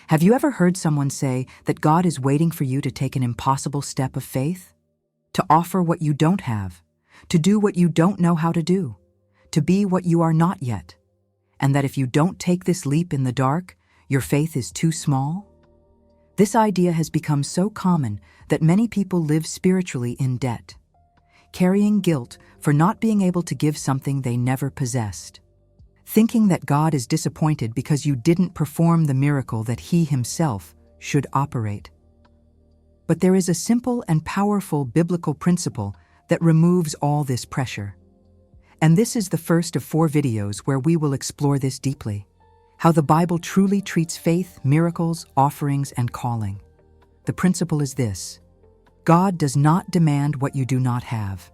Have you ever heard someone say that God is waiting for you to take an impossible step of faith? To offer what you don't have, to do what you don't know how to do, to be what you are not yet, and that if you don't take this leap in the dark, your faith is too small? This idea has become so common that many people live spiritually in debt, carrying guilt for not being able to give something they never possessed, thinking that God is disappointed because you didn't perform the miracle that He Himself should operate. But there is a simple and powerful biblical principle that removes all this pressure. And this is the first of 4 videos where we will explore this deeply: how the Bible truly treats faith, miracles, offerings, and calling. The principle is this: God does not demand what you do not have.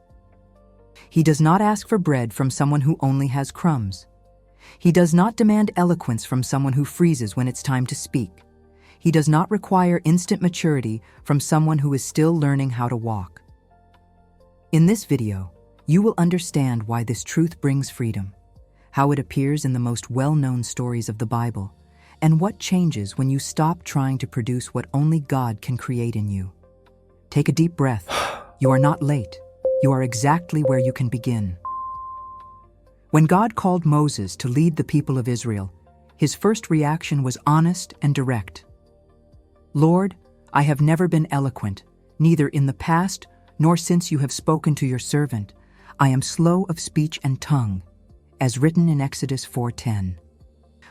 He does not ask for bread from someone who only has crumbs. He does not demand eloquence from someone who freezes when it's time to speak. He does not require instant maturity from someone who is still learning how to walk. In this video, you will understand why this truth brings freedom, how it appears in the most well-known stories of the Bible, and what changes when you stop trying to produce what only God can create in you. Take a deep breath. You are not late. You are exactly where you can begin. When God called Moses to lead the people of Israel, his first reaction was honest and direct. "Lord, I have never been eloquent, neither in the past nor since you have spoken to your servant. I am slow of speech and tongue," as written in Exodus 4:10.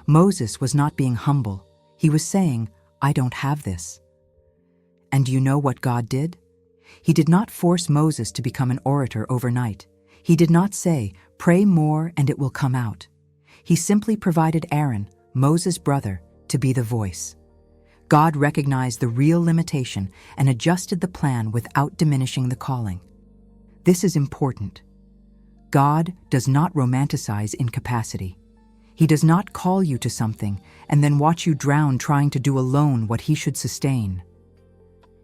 Moses was not being humble. He was saying, "I don't have this." And do you know what God did? He did not force Moses to become an orator overnight. He did not say, "Pray more and it will come out." He simply provided Aaron, Moses' brother, to be the voice. God recognized the real limitation and adjusted the plan without diminishing the calling. This is important. God does not romanticize incapacity. He does not call you to something and then watch you drown trying to do alone what He should sustain.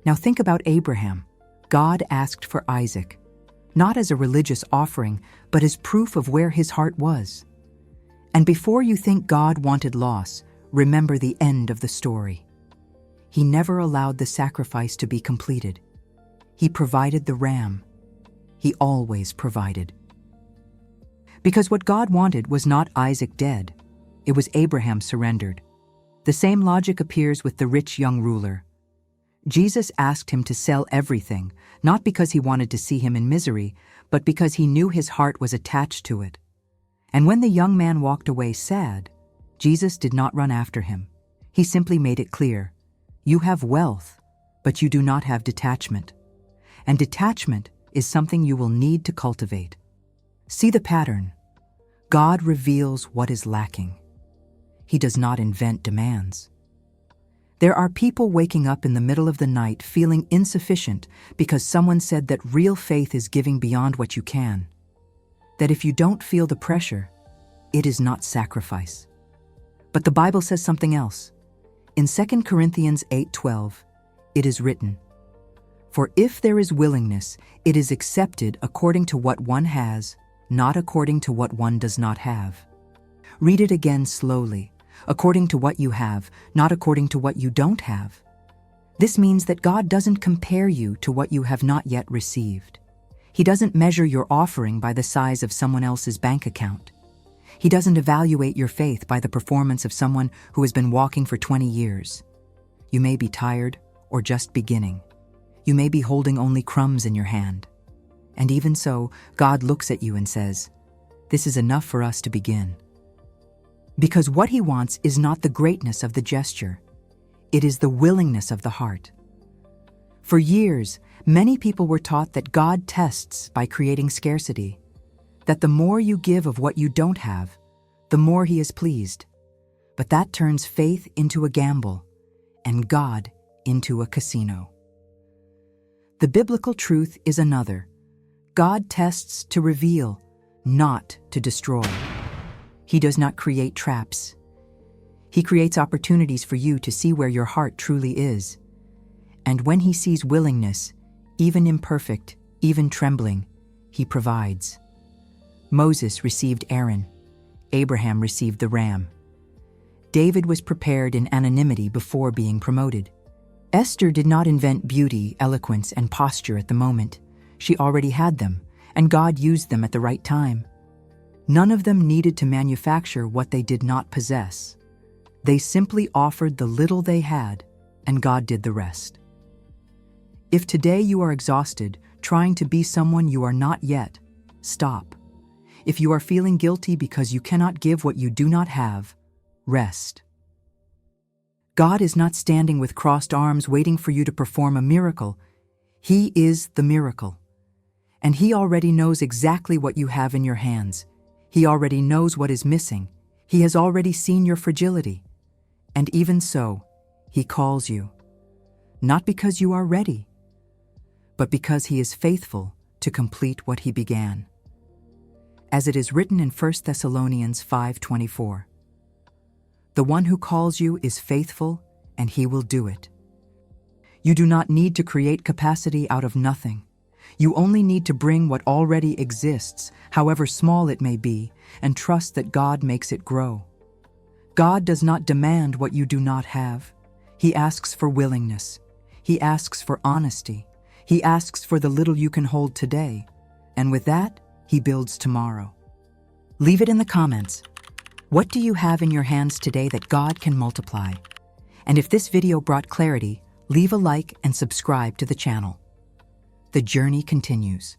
Now think about Abraham. God asked for Isaac, not as a religious offering, but as proof of where his heart was. And before you think God wanted loss, remember the end of the story. He never allowed the sacrifice to be completed. He provided the ram. He always provided. Because what God wanted was not Isaac dead. It was Abraham surrendered. The same logic appears with the rich young ruler. Jesus asked him to sell everything, not because He wanted to see him in misery, but because He knew his heart was attached to it. And when the young man walked away sad, Jesus did not run after him. He simply made it clear: you have wealth, but you do not have detachment. And detachment is something you will need to cultivate. See the pattern. God reveals what is lacking. He does not invent demands. There are people waking up in the middle of the night feeling insufficient because someone said that real faith is giving beyond what you can. That if you don't feel the pressure, it is not sacrifice. But the Bible says something else. In 2 Corinthians 8:12, it is written, "For if there is willingness, it is accepted according to what one has, not according to what one does not have." Read it again slowly. According to what you have, not according to what you don't have. This means that God doesn't compare you to what you have not yet received. He doesn't measure your offering by the size of someone else's bank account. He doesn't evaluate your faith by the performance of someone who has been walking for 20 years. You may be tired or just beginning. You may be holding only crumbs in your hand. And even so, God looks at you and says, "This is enough for us to begin." Because what He wants is not the greatness of the gesture. It is the willingness of the heart. For years, many people were taught that God tests by creating scarcity, that the more you give of what you don't have, the more He is pleased. But that turns faith into a gamble and God into a casino. The biblical truth is another. God tests to reveal, not to destroy. He does not create traps. He creates opportunities for you to see where your heart truly is. And when He sees willingness, even imperfect, even trembling, He provides. Moses received Aaron. Abraham received the ram. David was prepared in anonymity before being promoted. Esther did not invent beauty, eloquence, and posture at the moment. She already had them, and God used them at the right time. None of them needed to manufacture what they did not possess. They simply offered the little they had, and God did the rest. If today you are exhausted, trying to be someone you are not yet, stop. If you are feeling guilty because you cannot give what you do not have, rest. God is not standing with crossed arms waiting for you to perform a miracle. He is the miracle. And He already knows exactly what you have in your hands. He already knows what is missing. He has already seen your fragility. And even so, He calls you. Not because you are ready, but because He is faithful to complete what He began. As it is written in 1 Thessalonians 5:24, "The one who calls you is faithful, and He will do it." You do not need to create capacity out of nothing. You only need to bring what already exists, however small it may be, and trust that God makes it grow. God does not demand what you do not have. He asks for willingness. He asks for honesty. He asks for the little you can hold today. And with that, He builds tomorrow. Leave it in the comments. What do you have in your hands today that God can multiply? And if this video brought clarity, leave a like and subscribe to the channel. The journey continues.